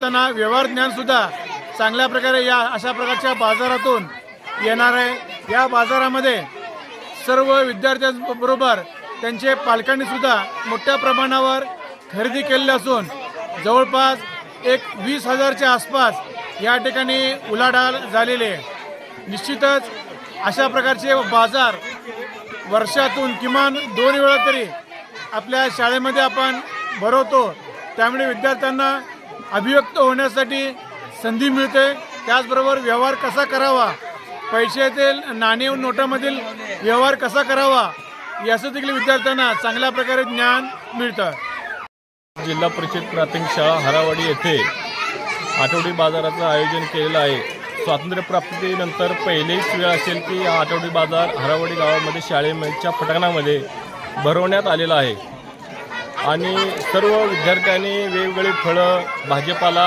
त्यांना व्यवहार ज्ञान सुद्धा चांगल्या प्रकारे या अशा प्रकारच्या बाजारातून येणार आहे। या बाजारामध्ये सर्व विद्यार्थ्यांबरोबर त्यांचे पालकांनी सुद्धा मोठ्या प्रमाणावर खरेदी केलेली असून जवळपास एक 20,000च्या आसपास या ठिकाणी उलाढाल झालेली आहे। निश्चितच अशा प्रकारचे बाजार वर्षातून किमान 2 वेळा तरी आपल्या शाळेमध्ये आपण भरवतो, त्यामुळे विद्यार्थ्यांना अभिव्यक्त होण्यासाठी संधी मिळते। त्याचबरोबर व्यवहार कसा करावा, पैशातील नाणे नोटामधील व्यवहार कसा करावा याचं देखील विद्यार्थ्यांना चांगल्या प्रकारे ज्ञान मिळतं। जिल्हा परिषद प्राथमिक शाळा हरावाडी येथे आठवडी बाजाराचं आयोजन केलेलं आहे। स्वातंत्र्यप्राप्तीनंतर पहिलीच वेळ असेल की हा आठवडी बाजार हरावाडी गावामध्ये शाळेच्या पटांगणामध्ये भरवण्यात आलेला आहे आणि सर्व विद्यार्थ्यांनी वेगवेगळी फळं, भाजीपाला